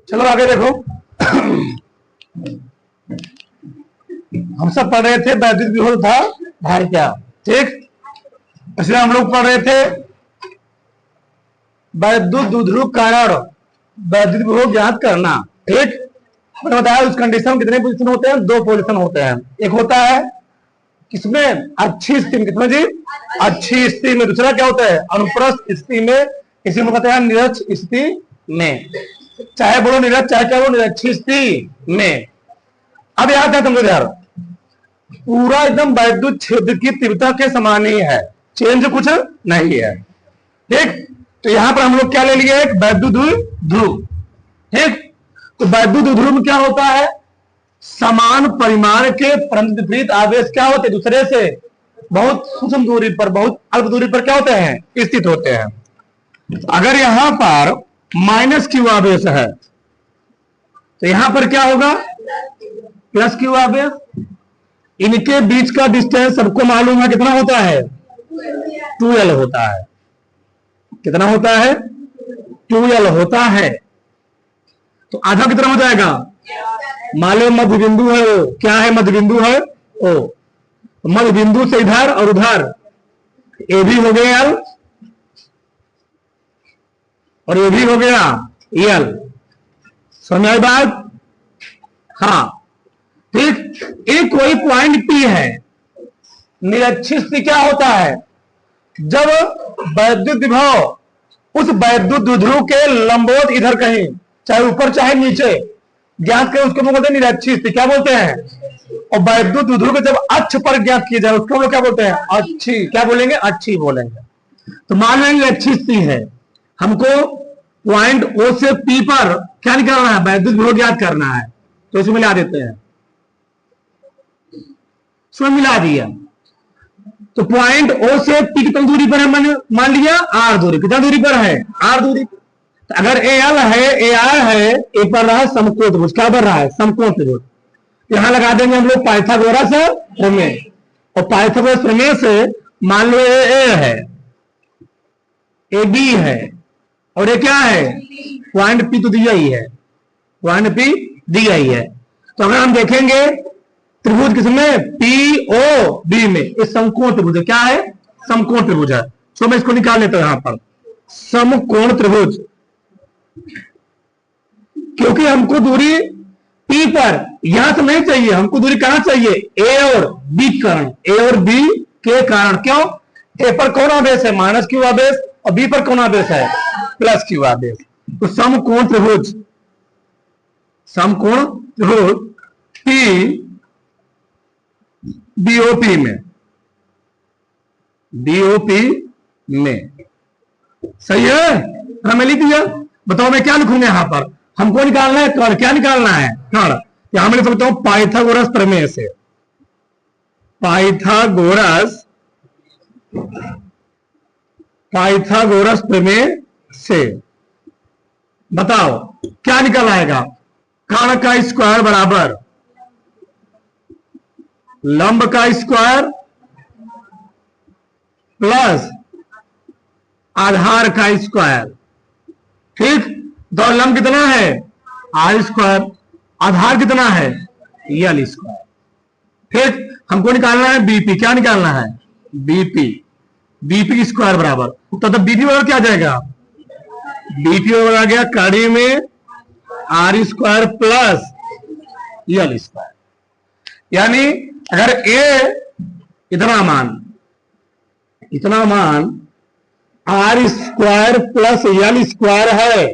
चलो आगे देखो। हम सब पढ़ रहे थे वैद्युत विभव था धारिता, ठीक। इसलिए हम लोग पढ़ रहे थे वैद्युत द्विध्रुव कारण वैद्युत विभव ज्ञात करना, ठीक। मैंने बताया उस कंडीशन में कितने पोजीशन होते हैं, 2 पोजीशन होते हैं। एक होता है किसमें, अच्छी स्थिति में, कितना जी, अच्छी स्थिति में। दूसरा क्या होता है, अनुप्रस्थ स्थिति में, इसी में कहते हैं निरक्ष स्थिति में। चाहे बोलो निरक्ष, चाहे क्या बोलो निरक्षी स्थिति में। अब याद है तुमको यार, पूरा एकदम वैद्युत क्षेत्र की तीव्रता के समान ही है, चेंज कुछ नहीं है, ठीक। तो यहां पर हम लोग क्या ले लिए, एक वैद्युत ध्रुव, ठीक। तो वैद्युत ध्रुव में क्या होता है, समान परिमाण के परंतु विपरीत आवेश क्या होते हैं, दूसरे से बहुत सूक्ष्म दूरी पर, बहुत अल्प दूरी पर क्या होते हैं, स्थित होते हैं। अगर यहां पर माइनस क्यू आवेश है तो यहां पर क्या होगा, प्लस क्यू आवेश। इनके बीच का डिस्टेंस सबको मालूम है कितना होता है, 2l होता है। कितना होता है, 2l होता है। तो आधा कितना हो जाएगा, मान लो मध्य बिंदु है वो, क्या है मध्य बिंदु है ओ, मध्य बिंदु से इधर और उधर ए भी हो गया एल और ये भी हो गया एल। समझ आई बात, हाँ, ठीक। एक कोई पॉइंट पी है, निरक्षी स्थिति क्या होता है, जब वैद्युत विभव उस वैद्युत द्विध्रुव के लंबवत इधर कहीं, चाहे ऊपर चाहे नीचे, ज्ञात करें, उसको बोलते हैं निरक्षी स्थिति, क्या बोलते हैं। और वैद्युत द्विध्रुव को जब अक्ष पर ज्ञात किया जाए उसको क्या बोलते हैं, अच्छी, क्या बोलेंगे, अच्छी बोलेंगे। तो मान लेंगे अच्छी स्थिति है, हमको पॉइंट ओ से पी पर क्या निकालना है, वैद्युत विभव ज्ञात करना है। तो इसमें मिला देते हैं, इसमें मिला दिया। तो पॉइंट ओ से पी कितनी दूरी पर है, मैंने मान लिया आर दूरी, कितना दूरी पर है, आर दूरी। तो अगर ए एल है, ए आर है, ए पर रहा है समकोण त्रिभुज, क्या बन रहा है, समकोण त्रिभुज। यहां लगा देंगे हम लोग पाइथागोरस प्रमेय, और पाइथागोरस प्रमेय से मान लो ए है, ए बी है, और ये क्या है, पॉइंट पी तो दिया ही है, पॉइंट पी दिया ही है। तो अगर हम देखेंगे त्रिभुज किसमें, पी ओ बी में, इस समकोण त्रिभुज है, क्या है, समकोण त्रिभुज है। तो मैं इसको निकाल लेता हूं यहां पर, समकोण त्रिभुज। क्योंकि हमको दूरी पी पर यहां से नहीं चाहिए, हमको दूरी कहां चाहिए, ए और बी कारण, ए और बी के कारण। क्यों, ए पर कौन आवेश है, माइनस क्यू आवेश, और बी पर कौन आवेश है, प्लस क्यू आवेश। तो समकोण त्रिभुज, समकोण त्रिभुज पी बीओपी में, बीओपी में, सही है, हमें लिख दिया। बताओ मैं क्या लिखूंगा यहां पर, हमको निकालना है कर्ण, क्या निकालना है, कर्ण। यहां मैं लिख सकता हूं पाइथागोरस प्रमेय से, पाइथागोरस, पाइथागोरस प्रमेय से बताओ क्या निकल आएगा, कर्ण का स्क्वायर बराबर लंब का स्क्वायर प्लस आधार का स्क्वायर, ठीक। तो लंब कितना है, आर स्क्वायर, आधार कितना है, एल स्क्वायर, ठीक। हमको निकालना है बीपी, क्या निकालना है, बीपी, बीपी स्क्वायर बराबर, तो तब बीपी बराबर क्या आ जाएगा, बीपी बराबर आ गया कड़ी में R square plus L square. यानी अगर ए इतना मान R square plus L square है,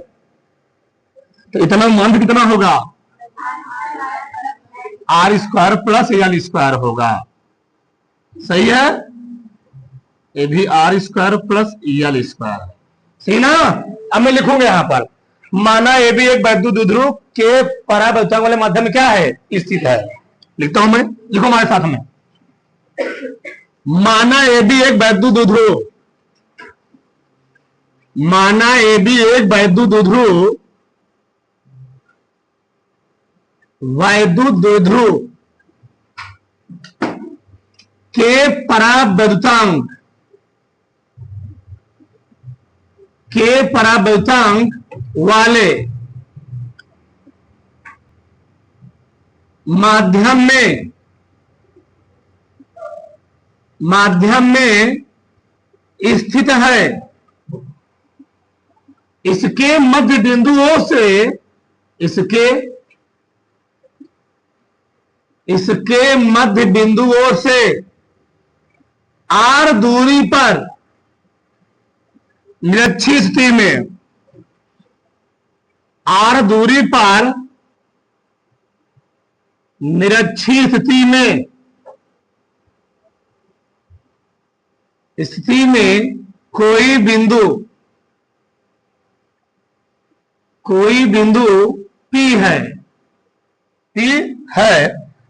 तो इतना मान कितना होगा, R square plus L square होगा, सही है। ये भी R square plus L square है, सही ना। अब मैं लिखूंगा यहां पर, माना ए भी एक वैद्युत द्विध्रुव के परावैद्युतांक वाले माध्यम में क्या है, स्थित है। लिखता हूं मैं, लिखो हमारे साथ में, माना ए भी एक वैद्युत द्विध्रुव, माना ए भी एक वैद्युत द्विध्रुव, वैद्युत द्विध्रुव के परावैद्युतांक, के परावैद्युतांक वाले माध्यम में स्थित है। इसके मध्य बिंदुओं से इसके मध्य बिंदुओं से r दूरी पर निरक्षीय स्थिति में r दूरी पर निरक्षीय स्थिति में कोई बिंदु P है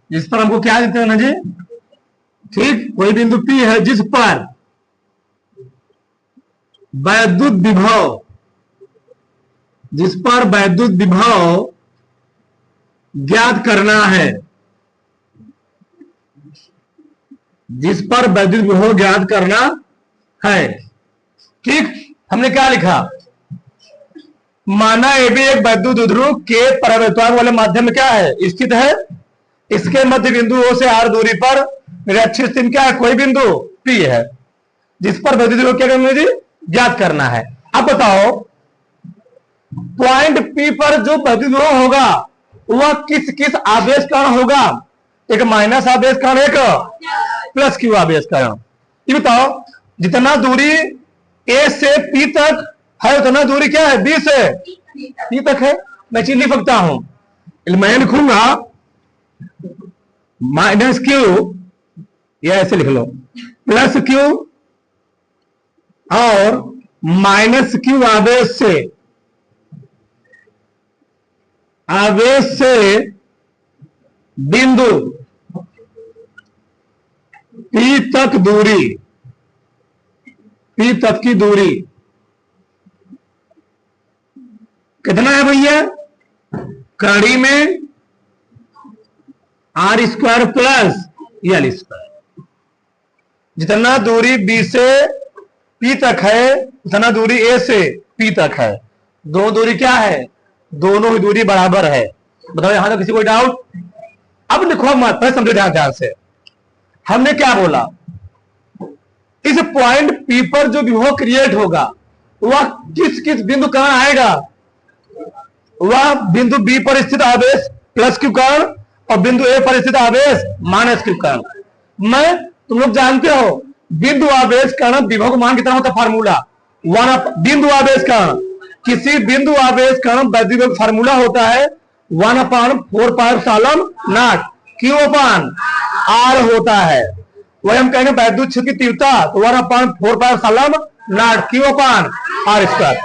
जिस पर हमको क्या देते हैं ना जी, ठीक, कोई बिंदु P है जिस पर वैद्युत विभव ज्ञात करना है, जिस पर वैद्युत विभव ज्ञात करना है। ठीक, हमने क्या लिखा, माना ये भी एक वैद्युत ध्रुव के परावर्तक वाले माध्यम में क्या है, स्थित है। इसके मध्य बिंदुओं से r दूरी पर निरक्षीय स्थिति में क्या है, कोई बिंदु P है जिस पर वैद्युत विभव क्या करना है जी, ज्ञात करना है। अब बताओ पॉइंट P पर जो वैद्युत विभव होगा वह किस किस आवेश कारण होगा, एक माइनस आवेश कारण, एक प्लस Q आवेश कारण। ये बताओ जितना दूरी A से P तक है उतना दूरी क्या है, B से P तक है। मैं चीज लिख सकता हूं, मैं लिखूंगा माइनस Q, या ऐसे लिख लो प्लस Q और माइनस Q आवेश से बिंदु P तक की दूरी कितना है भैया, कड़ी में r square plus l square. जितना दूरी B से P तक है उतना दूरी A से P तक है। दोनों दूरी क्या है, दोनों ही दूरी बराबर है। बताओ यहां तक किसी कोई डाउट? अब लिखो मत, समझो ध्यान से। हमने क्या बोला, इस पॉइंट P पर जो विभव क्रिएट होगा वह किस किस बिंदु कारण आएगा, वह बिंदु B पर स्थित आवेश प्लस Q कारण और बिंदु A पर स्थित आवेश माइनस Q कारण। तुम लोग जानते हो बिंदु आवेश कारण विभव का मान कितना होता है, फार्मूला 1 बिंदु आवेश कारण, किसी बिंदु आवेश कारण वैद्युत विभव फार्मूला होता है 1/4πε0 Q/R होता है। वही हम कहेंगे वैद्युत क्षेत्र की तीव्रता 1/4πε0 Q/R²।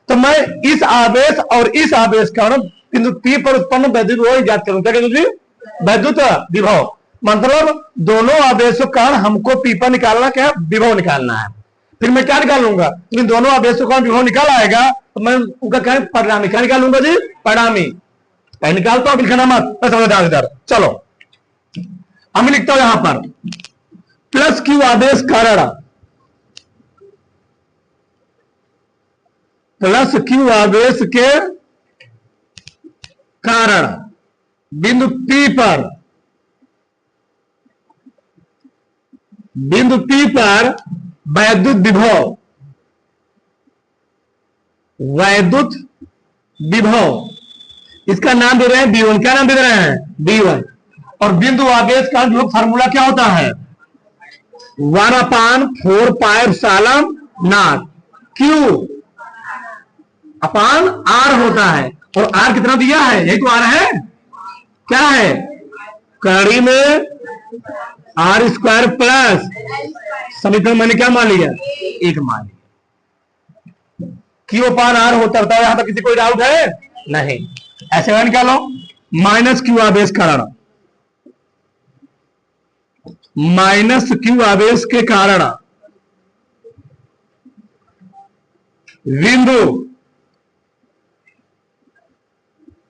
तो मैं इस आवेश और इस आवेश कारण बिंदु P पर उत्पन्न वैद्युत विभव ज्ञात करूं। क्या कहते हैं, वैद्युत विभव, मतलब दोनों आवेशों के कारण हमको P पर निकालना क्या है, विभव निकालना है। फिर मैं क्या निकालूंगा, इन दोनों आवेशों का विभव निकाल आएगा तो मैं उनका क्या परिणामी क्या निकालूंगा जी, परिणामी। निकालता हूं, लिखना मत, मैं समझदार इधर। चलो अब मैं लिखता हूं यहां पर प्लस Q आवेश कारण, प्लस Q आवेश के कारण बिंदु P पर वैद्युत विभव, इसका नाम दे रहे हैं B1। क्या नाम दे रहे हैं, B1। और बिंदु आवेश का जो फार्मूला क्या होता है, 1/4πε0 Q/R होता है। और R कितना दिया है, यही तो R है, क्या है, कड़ी में R² प्लस समीकरण मैंने क्या मान लिया, 1 मान लिया। Q/R होता है। यहां तक किसी कोई डाउट है, नहीं। ऐसे निकालो माइनस Q आवेश कारण, माइनस Q आवेश के कारण बिंदु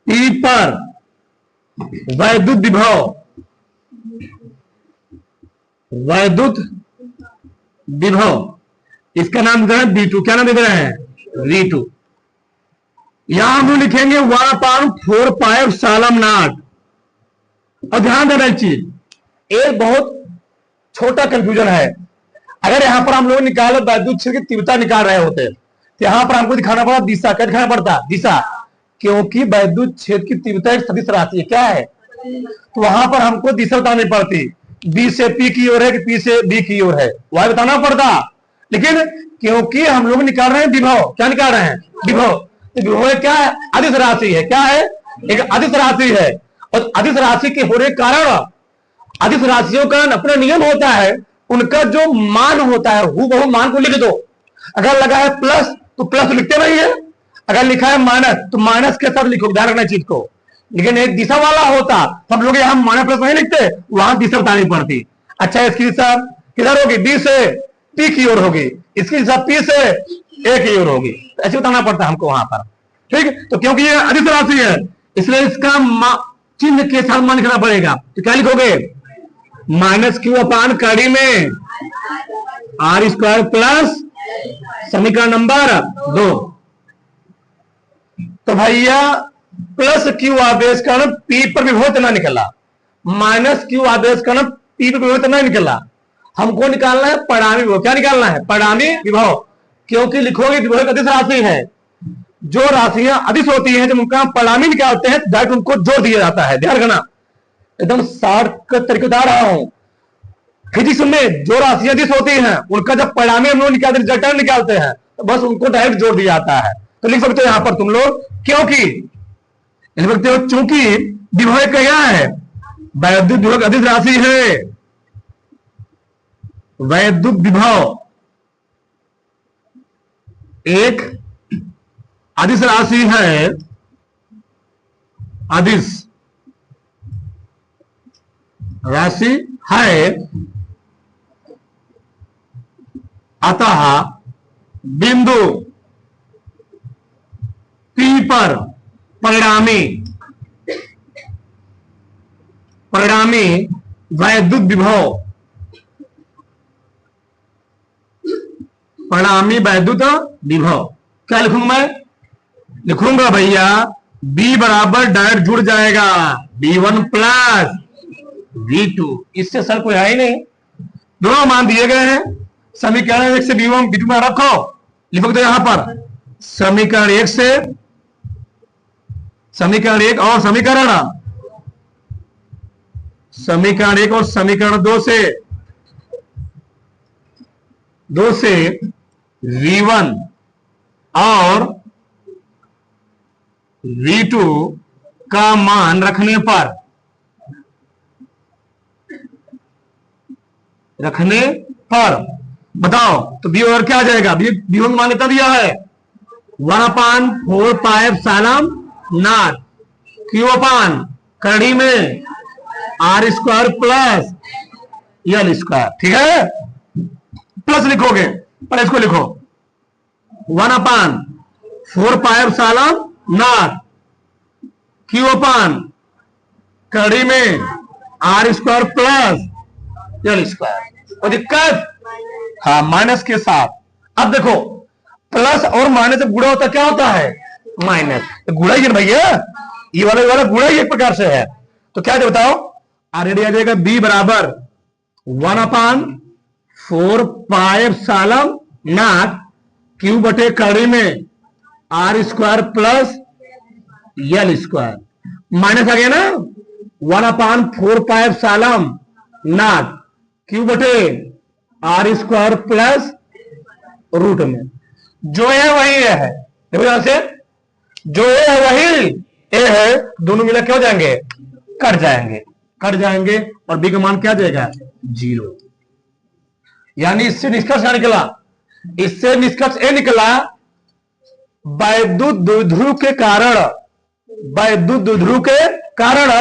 P पर वैद्युत विभव, इसका नाम दे रहे हैं B2। क्या नाम दे रहे हैं, V2। यहां हम लिखेंगे 1/4πε0 और ध्यान देना एक चीज, एक बहुत छोटा कंफ्यूजन है। अगर यहां पर हम लोग निकाले वैद्युत क्षेत्र की तीव्रता निकाल रहे होते तो यहां पर हमको दिखाना पड़ा दिशा। क्या दिखाना पड़ता? दिशा, क्योंकि वैद्युत क्षेत्र की तीव्रता एक सदिश राशि है। क्या है? तो वहां पर हमको दिशा बतानी पड़ती, बी से पी की ओर है कि पी से बी की ओर है, वह बताना पड़ता। लेकिन क्योंकि हम लोग निकाल रहे हैं विभव, क्या निकाल रहे हैं? विभव। तो विभव क्या है? अदिश राशि है। क्या है? एक अदिश राशि है। और अदिश राशि के होने के कारण अदिश राशियों का अपना नियम होता है, उनका जो मान होता है हूबहू मान को लिख दो। अगर लगा है प्लस तो प्लस लिखते नहीं है, अगर लिखा है माइनस तो माइनस के साथ लिखो, ध्यान रखना चीज को। लेकिन एक दिशा वाला होता सब लोग यहां माइनस प्लस नहीं लिखते, वहां दिशा बतानी पड़ती। अच्छा, इसकी दिशा किधर होगी? बी से पी की ओर होगी, इसकी दिशा पी से ए की ओर होगी, ऐसे बताना पड़ता है हमको वहां पर। ठीक, तो क्योंकि ये अदिश राशि है इसलिए इसका चिन्ह के साथ मान लिखना पड़ेगा। तो क्या लिखोगे? माइनस क्यू अपान कड़ी में आर स्क्वायर प्लस समीकरण नंबर 2। तो भैया प्लस क्यू आवेश कण पी पर विभव इतना निकला, माइनस क्यू आवेश कण पी पर विभव इतना निकला। हमको निकालना है परिणामी विभव। क्या निकालना है? परिणामी विभव। क्योंकि लिखोगे विभव एक अदिश राशि है, जो राशियां अदिश होती हैं जब उनका परिणामी निकालते हैं डायरेक्ट उनको जोड़ दिया जाता है। ध्यान रखना, एकदम शार्ट का तरीका बता रहा हूं। फिजिक्स में जो राशियां अदिश होती हैं उनका जब परिणामी हम लोग निकालते हैं, रिजल्ट निकालते हैं, तो बस उनको डायरेक्ट जोड़ दिया जाता है। तो लिख सकते हो यहां पर तुम लोग, क्योंकि लिख सकते हो चूंकि विभव क्या है? वैद्युत विभव अदिश राशि है। वैद्युत विभव एक अदिश राशि है, अदिश राशि है, अतः बिंदु P पर परिणामी वैद्युत विभव, परिणामी वैद्युत विभव क्या लिखूंगा मैं? लिखूंगा भैया B बराबर डायरेक्ट जुड़ जाएगा V1 प्लस V2। इससे सर कोई है ही नहीं, दोनों मान दिए गए हैं। समीकरण 1 से V1 V2 में रखो, लिखो तो यहां पर समीकरण 1 से समीकरण 1 और समीकरण 1 और समीकरण 2 से V1 और V2 का मान रखने पर बताओ तो बी और क्या आ जाएगा? V1 मान कितना दिया है? 1/4 pi epsilon naught Q upon कड़ी में R square plus L square. ठीक है, प्लस लिखोगे पर इसको लिखो 1/4 pi epsilon naught Q upon कड़ी में R square plus L square. और दिक्कत? हाँ, माइनस के साथ। अब देखो प्लस और माइनस जब गुणा होता क्या होता है? माइनस। तो गुणा ही है भैया, ये वाला गुणा ही एक प्रकार से है। तो क्या है बताओ? आर आ जाएगा बी बराबर 1/4 पाई एप्सिलॉन नॉट क्यू बटे कड़ी में R square plus L square. Minus आ गया ना, 1/4 पाई एप्सिलॉन नॉट क्यू बटे आर स्क्वायर प्लस रूट में जो है वही है। देखो यहां से जो ए है वही ए है, दोनों मिला क्या हो जाएंगे? कट जाएंगे और बी का मान क्या देगा? 0। यानी इससे निष्कर्ष क्या निकला? इससे निष्कर्ष ये निकला वैद्युत द्विध्रुव के कारण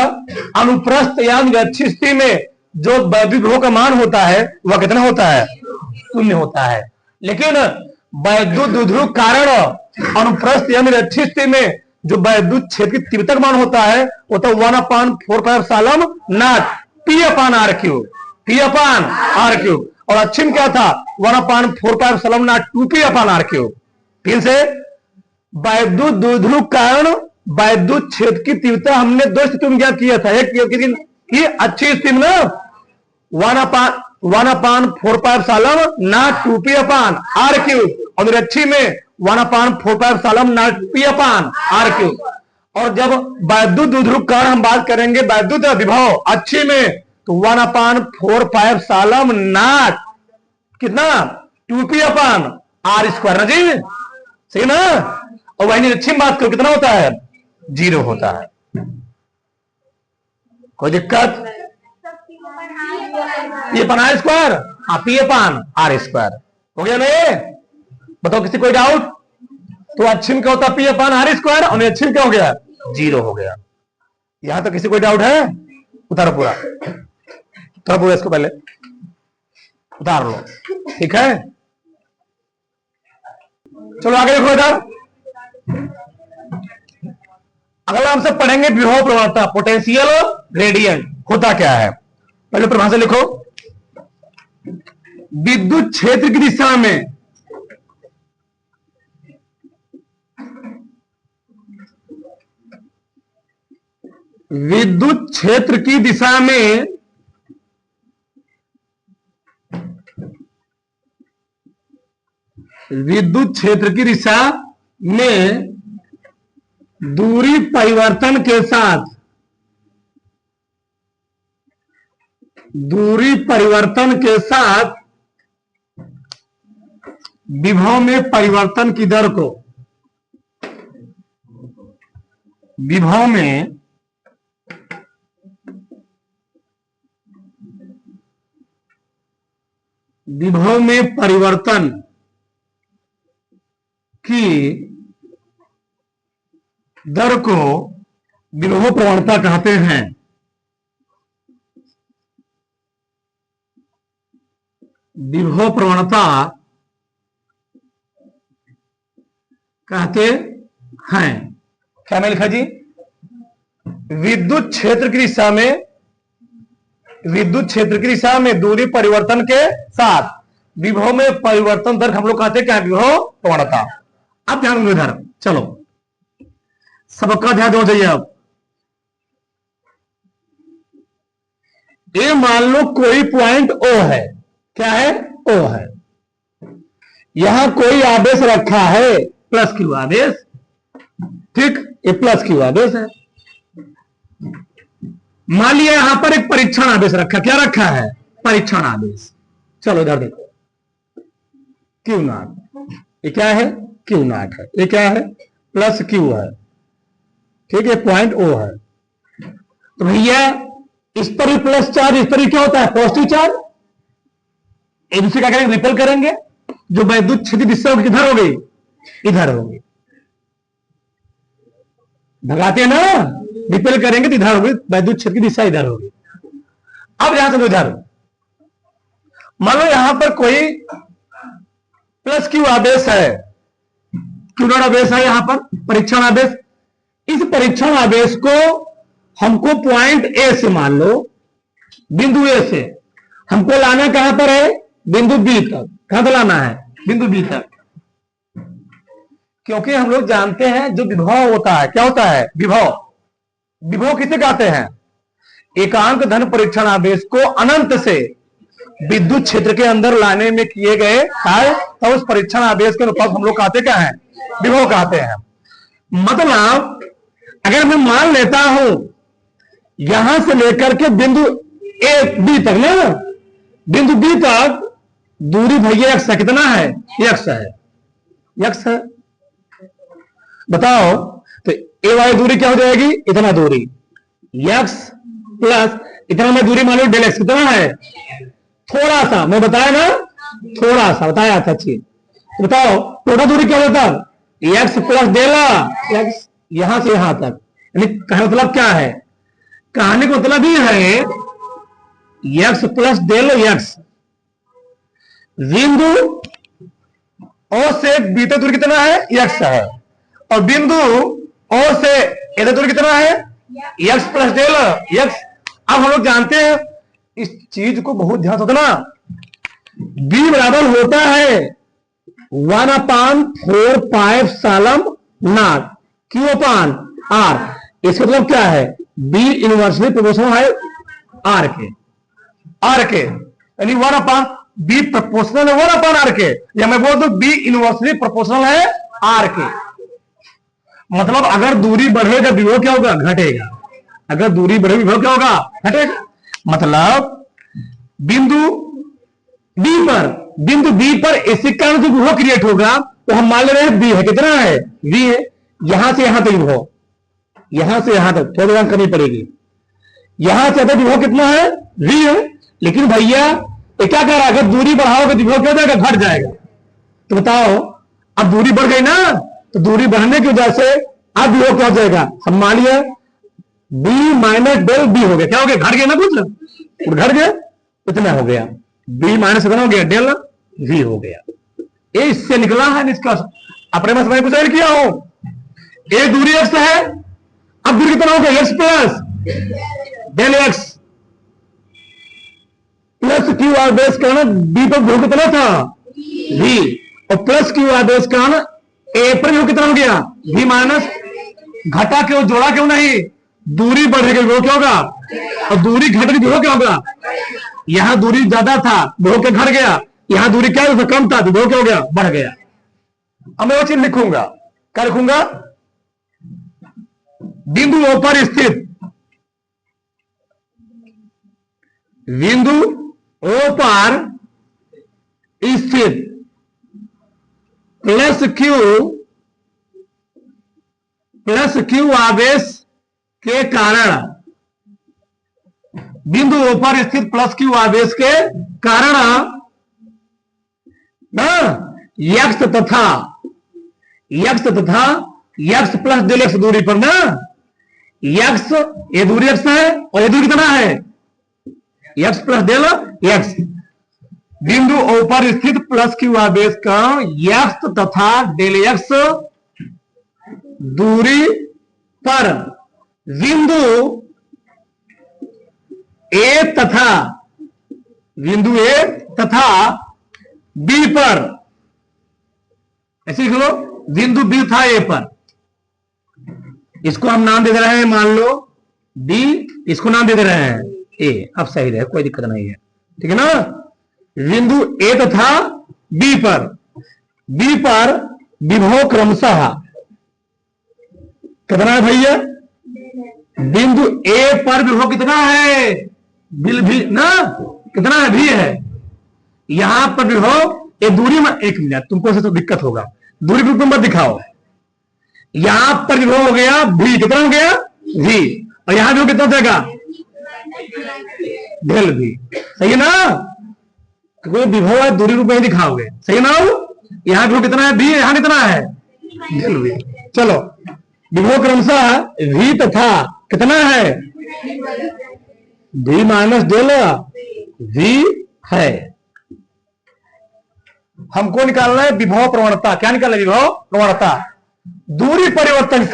अनुप्रस्थ यानी गच्छी स्थिति में जो वैद्युत विभव का मान होता है वह कितना होता है? 0 होता है। लेकिन वैद्युत द्विध्रुव कारण अनुप्रस्थ यानी गच्छी स्थिति में जो वैद्युत क्षेत्र की तीव्रता का मान होता है वो तो 1/4 pi epsilon not P upon R cube. और अक्षिम क्या था? 1/4 pi epsilon not 2P upon R cube. फिर से वैद्युत द्विध्रुव कारण वैद्युत क्षेत्र की तीव्रता हमने 2 स्थितियों में ज्ञात किया था। एक कि अच्छी स्थिति में ना 1/4 नॉट 2p/r³, और निरक्षी में 1/4 नॉट p/r³। और जब वैद्युत द्विध्रुव कण हम बात करेंगे, वैद्युत विभव अच्छी में, तो 1/4 नॉट कितना 2p/r² ना जी, सही ना। और वही निरक्षी में बात करो कितना होता है, 0 होता है। कोई दिक्कत? p/r², हाँ p/r² हो गया ना। बताओ किसी कोई डाउट? तो अच्छिम क्या होता है p/r², और निरक्षिम क्या हो गया, 0 हो गया। यहां तक किसी कोई डाउट है? उतारो पूरा, उतारो पूरा, इसको पहले उतार लो, ठीक है। चलो आगे देखो इधर। अगला हम सब पढ़ेंगे विभव प्रवणता, पोटेंशियल ग्रेडियंट होता क्या है। पहले परिभाषा लिखो। विद्युत क्षेत्र की दिशा में विद्युत क्षेत्र की दिशा में विद्युत क्षेत्र की दिशा में दूरी परिवर्तन के साथ विभव में परिवर्तन की दर को विभव में परिवर्तन की दर को विभव प्रवणता कहते हैं। विभव प्रवणता कहते हैं। क्या मैं लिखा जी? विद्युत क्षेत्र की दिशा में दूरी परिवर्तन के साथ विभव में परिवर्तन दर हम लोग कहते हैं क्या, विभव प्रवणता। अब ध्यान दो इधर, चलो सबका ध्यान दो जाइए। अब ये मान लो कोई पॉइंट O है, क्या है, O है। यहां कोई आवेश रखा है +q आवेश, ठीक, ये +q आवेश है। मान लिया यहां पर एक परीक्षण आवेश रखा, क्या रखा है, परीक्षण आवेश। चलो इधर देखो, Q0, ये क्या है, Q0 है, ये क्या है, +q है, ठीक है, पॉइंट O है। तो भैया इस पर भी प्लस चार्ज, इस पर भी क्या होता है, पॉजिटिव चार्ज। एक दूसरे क्या करेंगे, रिपेल करेंगे। जो वैद्युत क्षेत्र की दिशा किधर हो गई, इधर हो गई। भगाते हैं ना, रिपेल करेंगे तो इधर होगी, वैद्युत क्षेत्र की दिशा इधर होगी। अब यहां से इधर मान लो यहां पर कोई +q आवेश है, Q0 आवेश है यहां पर, परीक्षण आवेश। इस परीक्षण आवेश को हमको पॉइंट A से, मान लो बिंदु A से हमको लाना कहां पर है, बिंदु B तक। कहां तक लाना है, बिंदु B तक। क्योंकि हम लोग जानते हैं जो विभव होता है, क्या होता है, विभव किसे कहते हैं, एकांक धन परीक्षण आवेश को अनंत से विद्युत क्षेत्र के अंदर लाने में किए गए कार्य, तो उस परीक्षण आवेश के अनुपात हम लोग कहते क्या है, विभव कहते हैं। मतलब अगर मैं मान लेता हूं यहां से लेकर के बिंदु A B तक ना, बिंदु B तक दूरी भैया x कितना है, x है, x है। बताओ तो ए वाली दूरी क्या हो जाएगी, इतना दूरी x प्लस इतना में दूरी मान लो ΔX कितना है, थोड़ा सा, मैं बताया ना, थोड़ा सा बताया था चीज। बताओ टोटल दूरी क्या होता है, x प्लस ΔX यहां से यहां तक। यानी कहने मतलब क्या है, कहने का मतलब ये है x प्लस ΔX बिंदु O से B तक दूरी कितना है, x है, और बिंदु O से A तक दूरी कितना है, x प्लस ΔX। अब हम लोग जानते हैं इस चीज को बहुत ध्यान से ना, B बराबर होता है 1/4 Q/R। इसका मतलब क्या है, B इनवर्सली प्रोपोर्शनल है आर के, आर के यानी 1/, बी प्रोपोर्शनल है 1/, आर के, या मैं बोल दूं बी इनवर्सली प्रोपोर्शनल है आर के। मतलब अगर दूरी बढ़ेगा विभव क्या होगा, घटेगा। अगर दूरी बढ़ेगी विभव क्या होगा, घटेगा। मतलब बिंदु बी पर इसी कारण जो विभव क्रिएट होगा तो हम मान ले रहे हैं बी है, कितना है, वी है। यहां से यहां तक विभव, यहां से यहां तक थोड़ी ध्यान करनी पड़ेगी। यहां से तक विभव कितना है, वी है। लेकिन भैया ये क्या कह रहा है, अगर दूरी बढ़ाओगे तो विभव क्या हो जाएगा, घट जाएगा। तो बताओ अब दूरी बढ़ गई ना, तो दूरी बढ़ने की वजह से अब विभव क्या हो जाएगा, हम मान लिया बी माइनस डेल बी हो गया। क्या हो गया, घट गया ना, कुछ घट गया, इतना हो गया। बी माइनस कितना हो गया, डेल वी हो गया। ये इससे निकला है निष्कर्ष। अपने में समझ कुछ किया हो, ए दूरी एक्स है, अब दूरी कितना हो गया, X plus del X plus Q R base का ना, बी पर विभव कितना था, वी, और प्लस क्यू आर बेस का ना ए पर विभव कितना हो गया, वी माइनस, घटा क्यों, जोड़ा क्यों नहीं, दूरी बढ़ेगी विभव क्या होगा, और दूरी घटेगी विभव क्या होगा। यहां दूरी ज्यादा था, विभव क्या घट गया, यहां दूरी क्या कम था, विभव क्या हो गया, बढ़ गया। अब मैं वो चीज लिखूंगा, क्या लिखूंगा, बिंदु ओ पर स्थित, बिंदु ओ पर स्थित प्लस क्यू आवेश के कारण, बिंदु ओ पर स्थित प्लस क्यू आवेश के कारण ना यक्स तथा यक्स प्लस डेल एक्स दूरी पर ना, यक्स ये दूरी एक्स है और ये दूरी कितना है, यक्स प्लस डेल एक्स, बिंदु ओ पर स्थित प्लस क्यू आवेश का यक्स तथा डेल एक्स दूरी पर बिंदु ए तथा बी पर, ऐसे लिख लो, बिंदु बी था ए पर, इसको हम नाम दे रहे हैं, मान लो बी, इसको नाम दे रहे हैं ए। अब सही रहे, कोई दिक्कत नहीं है, ठीक है ना। बिंदु ए तथा बी पर विभव क्रमशः कितना है भैया, बिंदु ए पर विभव कितना है, बिल भी ना, कितना है, भी है। यहां पर विभव, ये दूरी में, एक मिनट तुमको से तो दिक्कत होगा, दूरी ग्रुप नंबर दिखाओ। यहां पर विभव हो गया भी, कितना हो गया, भी, और यहां विभव कितना देगा, डेल भी, सही है ना। कोई विभव है दूरी रूप में ही दिखाओगे, सही है ना। यहां विभव कितना है, भी, यहां कितना है, डेल भी। चलो विभव क्रमशः भी तथा कितना है, भी माइनस डेल भी है। हमको निकालना है विभव प्रवणता। क्या निकालना है, विभव प्रवणता। दूरी परिवर्तन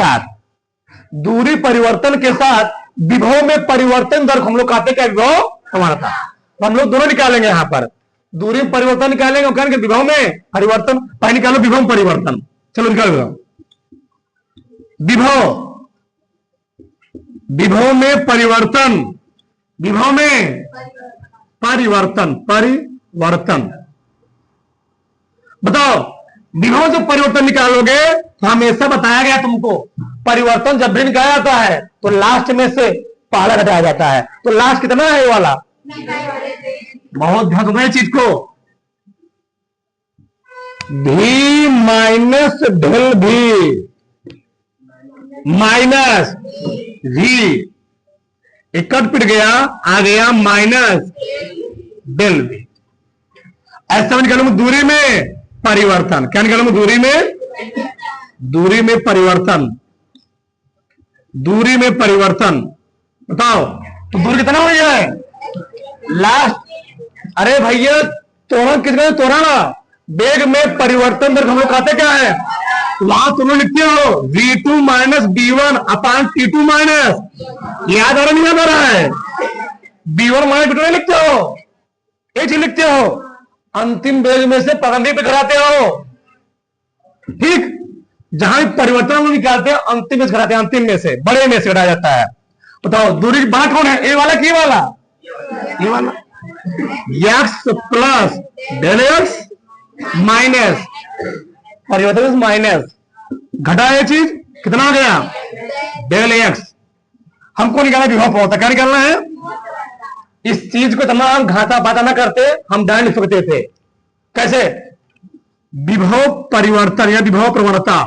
के साथ विभव में परिवर्तन दर हम लोग कहते हैं विभव प्रवणता। तो हम लोग दोनों निकालेंगे, यहां पर दूरी परिवर्तन निकालेंगे और कहेंगे विभव में परिवर्तन। पहले निकालो विभव परिवर्तन, चलो निकालो विभव में परिवर्तन बताओ। विभव जो परिवर्तन निकालोगे तो हमेशा बताया गया तुमको, परिवर्तन जब भी निकाला जाता है तो लास्ट में से पहला घटाया जाता है। तो लास्ट कितना है ये वाला, बहुत ध्यान दो चीज को, भी माइनस डेल भी माइनस वी, एक कट पिट गया, आ गया माइनस डेल वी। ऐसा मैं निकालूंगा दूरी में परिवर्तन। क्या निकालूंगा, दूरी में परिवर्तन। बताओ तो दूरी कितना हो गया है लास्ट। अरे भैया त्वरण कितना, त्वरण वेग में परिवर्तन दर हम लोग कहते क्या है, वहां तुम लिखते हो v2 माइनस b1 अपान t2 माइनस, याद आ रहा नहीं याद आ रहा है, b1 माइनस b2 नहीं लिखते हो, एक चीज लिखते हो, अंतिम वेग में से प्रारंभिक पे घटाते हो। ठीक, जहां परिवर्तन हम निकालते हैं अंतिम में से घटाते हैं, अंतिम में से बड़े में से घटाया जाता है। बताओ दूरी बड़ा कौन है, ए वाला कि वाला, ये वाला X plus del X minus परिवर्तन माइनस घटा ये चीज कितना आ गया डेल एक्स। हमको निकालना विभव प्रवणता, क्या निकालना है? इस चीज को तमाम घाटा बाटा ना करते हम डायरेक्ट लिख सकते थे। कैसे? विभव परिवर्तन या विभव प्रवणता,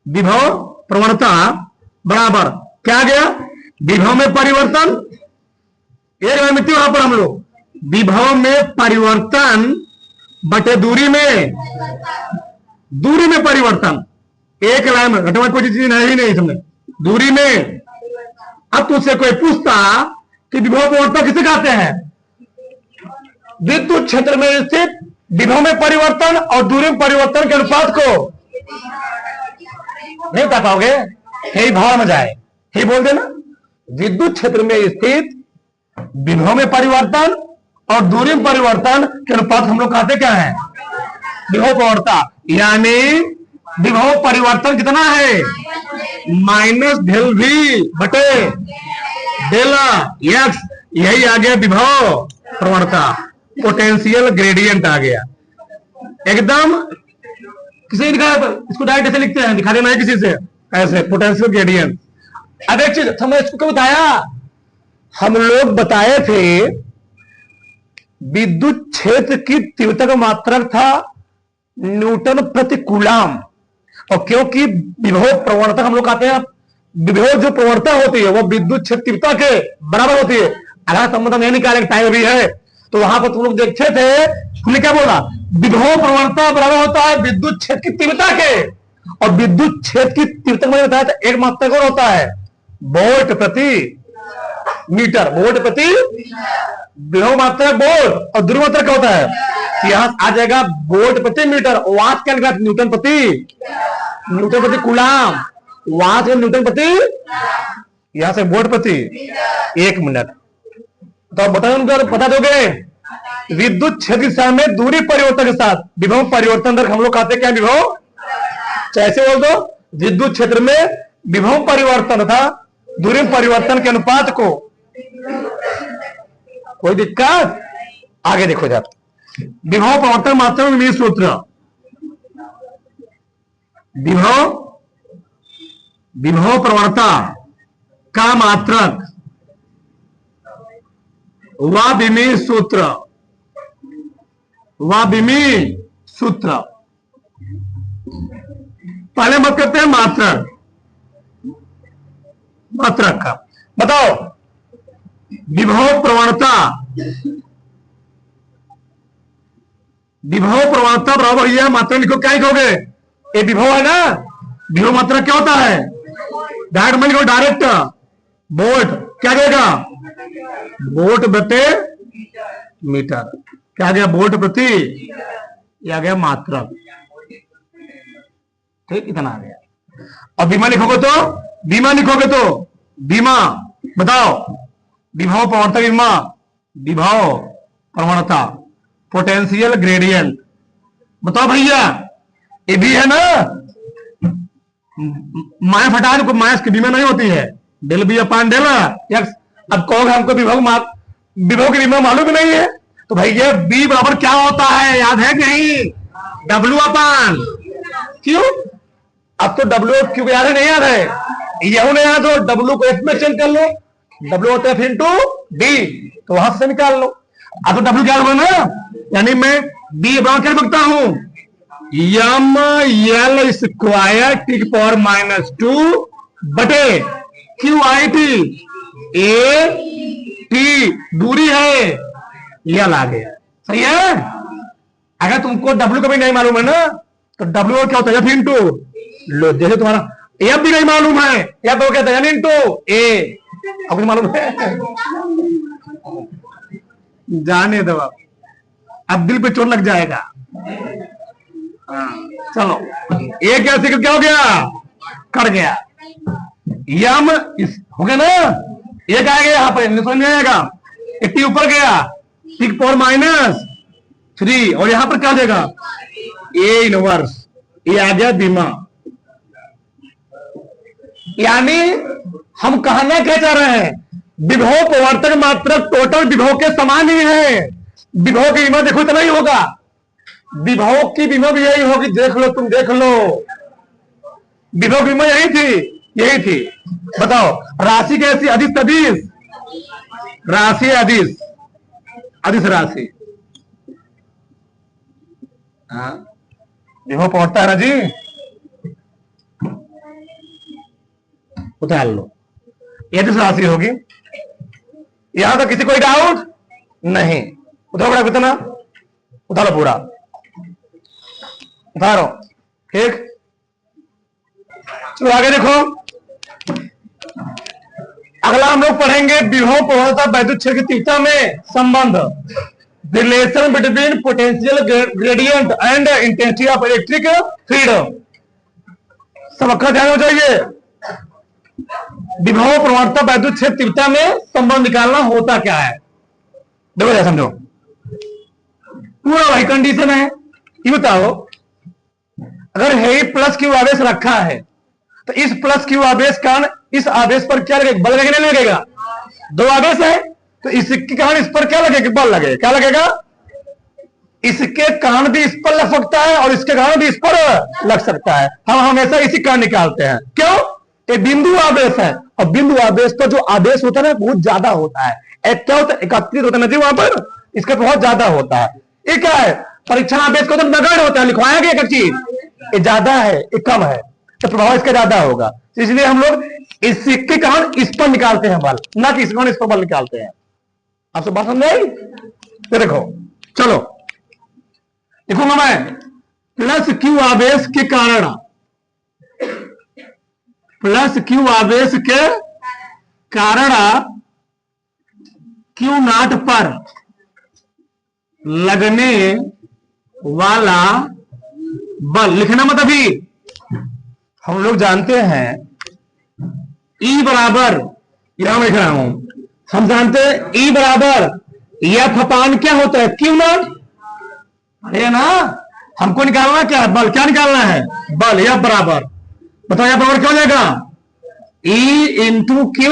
विभव प्रवणता बराबर क्या गया विभव में परिवर्तन, एक लाइन मिट्टी वहां पर हम लोग विभव में परिवर्तन बटे दूरी में परिवर्तन, एक लाइन में घटना कोई चीज नहीं इसमें दूरी में। अब तुझसे कोई पूछता कि विभव प्रवणता किसे कहते हैं? विद्युत क्षेत्र में स्थित विभव में परिवर्तन और दूरी में परिवर्तन के अनुपात को नहीं बता पाओगे, हे भाव में जाए, हे बोल देना। विद्युत क्षेत्र में स्थित विभव में परिवर्तन और दूरी में परिवर्तन के अनुपात हम लोग कहते क्या है? विभव प्रवणता। यानी विभव परिवर्तन कितना है? माइनस डेल वी बटे डेल एक्स, यही आ गया विभव प्रवणता। पोटेंशियल ग्रेडियंट आ गया एकदम। किसी इसको डायरेक्ट ऐसे लिखते हैं, दिखा देना है किसी से ऐसे पोटेंशियल ग्रेडियंट। अब एक चीज हमने इसको बताया, हम लोग बताए थे विद्युत क्षेत्र की तीव्रता का मात्रक था न्यूटन प्रति कूलम, और क्योंकि विभव प्रवणता हम लोग कहते हैं विभव जो प्रवणता होती है वो विद्युत क्षेत्र तीव्रता के बराबर होती है। अगर संबंध नहीं निकाले टाइम भी है तो वहां पर तुम लोग देखे थे, हमने क्या बोला विभव प्रवणता बराबर होता है विद्युत क्षेत्र की तीव्रता के, और विद्युत क्षेत्र की तीव्रता मैंने बताया था एक मात्रक और होता है वोल्ट प्रति मीटर, वोल्ट प्रति विभव मात्रक वोल्ट और ध्रुव मात्रक क्या होता है? यहां आ जाएगा वोल्ट प्रति मीटर, वाट क्या न्यूटन प्रति कूलम, वहां से न्यूटन प्रति, यहां से वोल्ट प्रति। एक मिनट तो बता दोगे विद्युत क्षेत्र में दूरी परिवर्तन के साथ विभव परिवर्तन दर हम लोग कहते क्या विभव? कैसे बोल दो? विद्युत क्षेत्र में विभव परिवर्तन था दूरी परिवर्तन के अनुपात को। कोई दिक्कत? आगे देखो जरा विभव प्रवर्तन मात्रा में सूत्र, विभव प्रवणता का मात्रक व विमीय सूत्र पहले मत करते हैं मात्रक का। बताओ विभव प्रवणता बराबर है मात्रा लिखो, क्या लिखोगे? ये विभव है ना, विभव मात्रा क्या होता है? डायरेक्ट में लिखो, डायरेक्ट वोल्ट क्या देगा? वोल्ट प्रति मीटर, क्या आ गया? वोल्ट प्रति, यह आ गया मात्रक। ठीक, इतना आ गया। और बीमा लिखोगे तो बीमा बताओ विभव प्रवणता, विभव प्रवणता पोटेंशियल ग्रेडियंट बताओ भैया, ये भी है ना, माइनस हटा दो, माइनस की बीमा नहीं होती है, del B upon del X. अब कहोगे हमको विभव की बीमा मालूम ही नहीं है, तो भैया बी बराबर क्या होता है याद है कि नहीं? डब्ल्यू अपान क्यू। अब तो डब्ल्यू क्यू याद है नहीं याद है? यही नहीं याद हो, डब्ल्यू को एक्स में चेंज कर लो, डब्ल्यू होता है फिर इंटू डी, तो वहां से निकाल लो। अब तो डब्ल्यू क्या होगा ना, यानी मैं बी बराबर क्या रखता हूं? यम एल स्क्वायर टी की पावर -2 बटे Q I T, A T दूरी है, यल आ गया। सही है? अगर तुमको डब्ल्यू का भी नहीं मालूम है ना, तो डब्ल्यू क्या होता है? एफ इंटू लो, जैसे तुम्हारा एफ भी नहीं मालूम है, एफ तो कहता है इंटू ए, अब कुछ मालूम है? जाने दो, अब दिल पे चोट लग जाएगा। चलो, ए क्या हो गया? कट गया। यम हो गया ना, एक आएगा यहां पर, समझ में आएगा, टी ऊपर गया, टी की पावर -3, और यहां पर क्या देगा? ए इनवर्स, ये आ गया बीमा। यानी हम कहना क्या चाह रहे हैं? विभव प्रवर्तक मात्रक टोटल विभव के समान ही है। विभव की विभव देखो इतना ही होगा, विभव की विभव यही होगी, देख लो तुम देख लो, विभव की विभव यही थी। बताओ राशि कैसी, अदिश तदिश, राशि अदिश, अदिश राशि, हाँ विभव पहुंचता है ना जी, उतार लो, ये अदिश राशि होगी। यहां तक किसी कोई डाउट नहीं? उतारो बड़ा कितना, उतारो पूरा, उतारो, ठीक। चलो आगे देखो, अगला हम लोग पढ़ेंगे विभव प्रवणता वैद्युत क्षेत्र की तीव्रता में संबंध, relation between potential gradient and intensity of electric field. सबका ध्यान हो जाइए, विभव प्रवणता वैद्युत क्षेत्र तीव्रता में संबंध निकालना होता क्या है। देखो जरा समझो, पूरा वही कंडीशन है। ये बताओ अगर है प्लस क्यू आवेश रखा है तो इस प्लस क्यू आवेश कारण इस आवेश पर क्या लगेगा, बल लगेगा नहीं लगेगा? दो आवेश है तो इसके कारण इस पर क्या लगेगा, बल लगेगा। क्या लगेगा? इसके कारण भी इस पर लग सकता है और इसके कारण भी इस पर लग सकता है। हम हमेशा इसी कारण निकालते हैं। क्यों? ये बिंदु आवेश है और बिंदु आवेश पर जो आवेश होता है ना बहुत ज्यादा होता है। एक क्या होता है, एकत्रित होता है ना जी वहां पर, इसका बहुत ज्यादा होता है। ये क्या है, परीक्षा आवेश को तो नगण्य होता है, लिखवाया गया एक चीज, ये ज्यादा है ये कम है तो प्रभाव इसका ज्यादा होगा। तो इसलिए हम लोग इसके कारण इस पर निकालते हैं बल, ना कि इस कारण इस पर बल निकालते हैं। आपसे बात समझ आई? तो देखो चलो देखूंगा मैं, प्लस क्यू आवेश के कारण, प्लस क्यू आवेश के कारण क्यू नॉट पर लगने वाला बल, लिखना मत अभी, हम लोग जानते हैं E बराबर, यहां मैं लिख रहा हूं, हम जानते हैं E बराबर एफ अपान क्या होता है, क्यू नॉट। अरे ना हमको निकालना क्या है, बल। क्या निकालना है, बल। एफ बराबर, बताओ एफ बराबर क्या हो जाएगा, E इंटू क्यू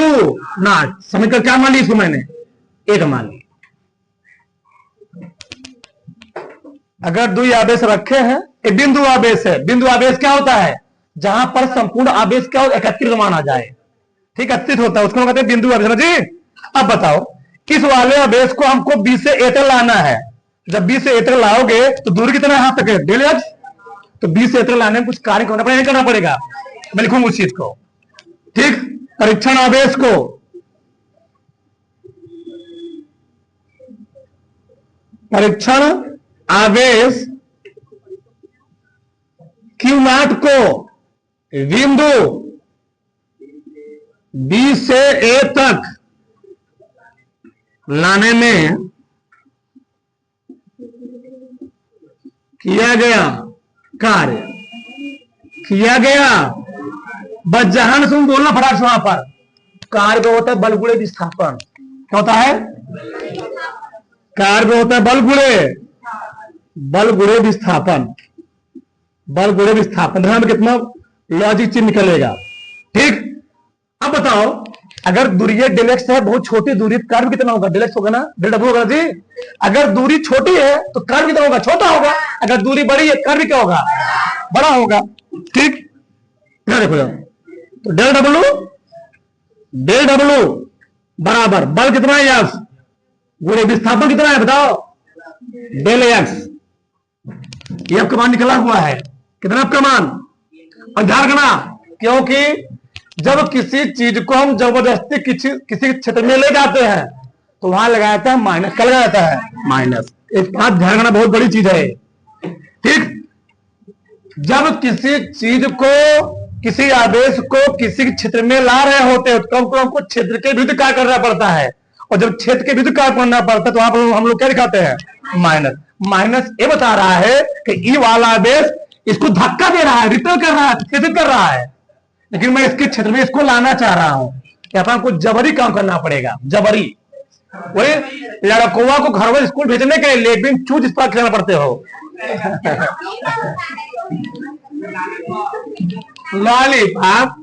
नॉट। समझ कर क्या मान ली इसको मैंने, एक मान ली। अगर दो आवेश रखे हैं, एक बिंदु आवेश है, बिंदु आवेश क्या होता है, जहां पर संपूर्ण आवेश क्या हो, एकत्रित माना जाए, ठीक, एकत्रित होता है, उसको कहते हैं बिंदु आवेश जी। अब बताओ इस वाले आवेश को हमको बी से ए तक लाना है। जब बी से ए तक लाओगे तो दूरी कितना यहां तक है, डेल एक्स। तो बी से ए तक लाने में कुछ कार्य करना पड़ेगा, नहीं करना पड़ेगा, मैं लिखूंगा उस चीज को, ठीक। परीक्षण आवेश को, परीक्षण आवेश क्यू नॉट को बिंदु बी से ए तक लाने में किया गया कार्य, किया गया, बस जहां तुम बोलना फटाक से वहां पर कार्य को होता है बल गुणे विस्थापन। क्या होता है, कार्य को होता है बल गुणे विस्थापन, बल गुणे विस्थापन। ध्यान में कितना लॉजिक चिन्ह निकलेगा, ठीक। अब बताओ अगर दूरी डेल एक्स है, बहुत छोटी दूरी, कार्य कितना होगा, डेल एक्स होगा ना, डेल डब्ल्यू होगा जी। अगर दूरी छोटी है तो कार्य कितना होगा, छोटा होगा। अगर दूरी बड़ी है कार्य क्या होगा, बड़ा होगा, ठीक। देखो तो डेल डब्ल्यू बराबर बल कितना है यस गुणे विस्थापन कितना है, बताओ, डेल एक्स। ये आपका मान निकला हुआ है, कितना आपका मान। और ध्यान रखना, क्योंकि जब किसी चीज को हम जबरदस्ती किसी क्षेत्र में ले जाते हैं तो वहां लगाया जाता है माइनस, क्या लगाया जाता है, माइनस। एक बात ध्यान रखना, बहुत बड़ी चीज है, ठीक। जब किसी चीज को, किसी आवेश को किसी क्षेत्र में ला रहे होते हैं तो हमको क्षेत्र के विरुद्ध कार्य करना पड़ता है, और जब क्षेत्र के विरुद्ध कार्य करना पड़ता है तो वहां पर हम लोग क्या दिखाते हैं, माइनस। माइनस ये बता रहा है कि ई वाला आवेश इसको धक्का दे रहा है, रिपेल कर रहा है, क्षेत्रित कर रहा है, लेकिन मैं इसके क्षेत्र में इसको लाना चाह रहा हूं। यहाँ पर हमको जबरी काम करना पड़ेगा, जबरी। वही लड़कों को घर में स्कूल भेजने के लिए लेकिन चूज इस पर खेलना पड़ते हो। लॉलीपॉप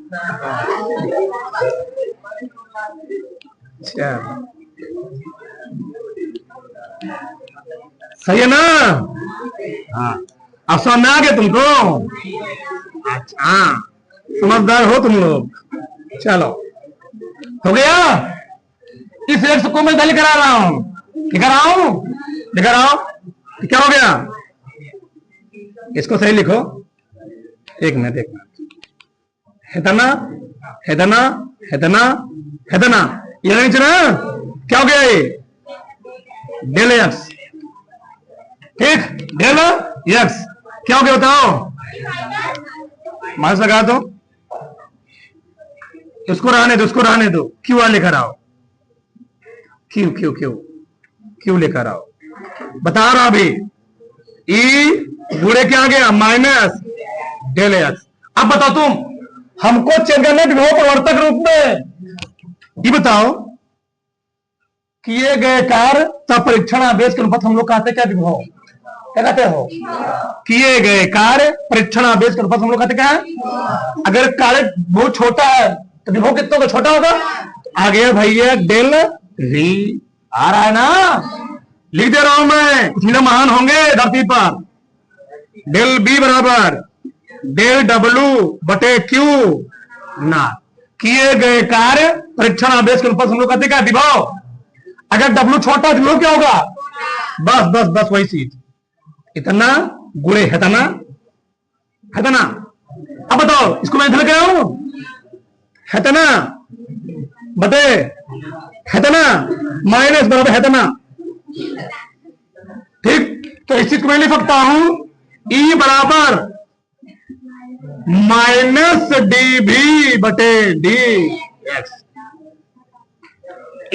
सही है ना? हाँ, अब समझ में आ गया तुमको? अच्छा, समझदार हो तुम लोग। चलो, हो गया? इस एक्स को मैं दल करा रहा हूं, लिखा रहा हूं, लिखा रहा हूं। क्या हो गया? इसको सही लिखो। एक मिनट, एक मिनट। हेतना, हेतना, हेतना, हेतना, ये नहीं चला? क्या हो गया ये? डेल एक्स, ठीक? डेल एक्स क्या हो गया बताओ? माइनस लगा दो, उसको रहने दो, उसको रहने दो। क्यू आ लेकर आओ, क्यू क्यू क्यू क्यू लेकर आओ। बता रहा अभी, ई बुढ़े क्या आ गया? Minus del X. अब बताओ तुम, हमको चेक करना है विभव प्रवर्तक रूप में। ये बताओ, किए गए कार्य तब परीक्षण आवेश के अनुपात हम लोग कहते क्या? विभव। क्या कहते हो? किए गए कार्य परीक्षण आवेश के अनुपात हम लोग कहते क्या है? अगर कार्य बहुत छोटा है तो विभव कितना का छोटा होगा? आ गया भैया डेल वी। आ रहा है ना? लिख दे रहा हूं मैं, कुछ ना महान होंगे धरती पर। डेल बी बराबर डेल डब्ल्यू बटे क्यू ना। किए गए कार्य परीक्षण आवेश के अनुपात हम लोग कहते क्या? विभव। अगर डब्ल्यू छोटा तो विभव क्या होगा? बस बस बस वही चीज, इतना गुणे हेतना, हेतना। अब बताओ, इसको मैं इधर गया हूं, हेतना बटे हेतना माइनस बराबर हेतना, ठीक? तो इस चीज को मैं लिख सकता हूं, ई बराबर माइनस डी भी बटे डी एक्स।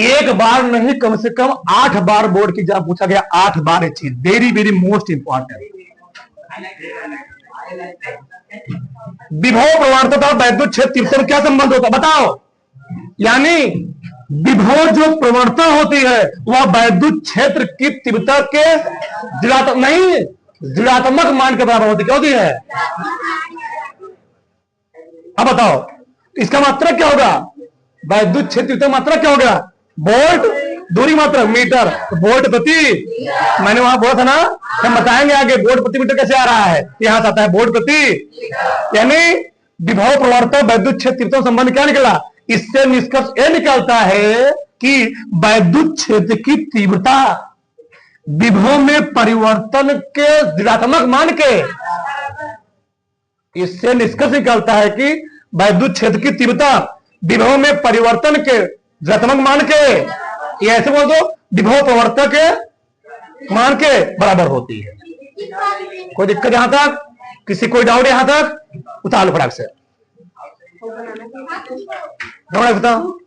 एक बार नहीं, कम से कम 8 बार बोर्ड की एग्जाम पूछा गया, 8 बार। एक चीज वेरी वेरी मोस्ट इंपॉर्टेंट। विभव प्रवर्तक और वैद्युत क्षेत्र तीव्रता में क्या संबंध होता है बताओ? यानी विभव जो प्रवणता होती है वह वैद्युत क्षेत्र की तीव्रता के ऋणात्मक मान के बराबर होती। क्या होती है? अब बताओ, इसका मात्रा क्या होगा? वैद्युत क्षेत्र की मात्रा क्या होगा? वोल्ट, दूरी मात्रा मीटर, वोल्ट प्रति। मैंने वहां बोला था ना, हम बताएंगे आगे वोल्ट प्रति मीटर कैसे आ रहा है। यहां से आता है वोल्ट प्रति। यानी विभव प्रवर्तक वैद्युत क्षेत्र संबंध क्या निकला? इससे निष्कर्ष यह निकलता है कि वैद्युत क्षेत्र की तीव्रता विभव में परिवर्तन के ऋणात्मक मान के, इससे निष्कर्ष निकलता है कि वैद्युत क्षेत्र की तीव्रता विभव में परिवर्तन के ऋणात्मक मान के, ये ऐसे बोल दो, विभव प्रवर्तक के मान के बराबर होती है। कोई दिक्कत यहां तक? किसी कोई डाउट यहां तक? उतार लो फटाक से, बताओ।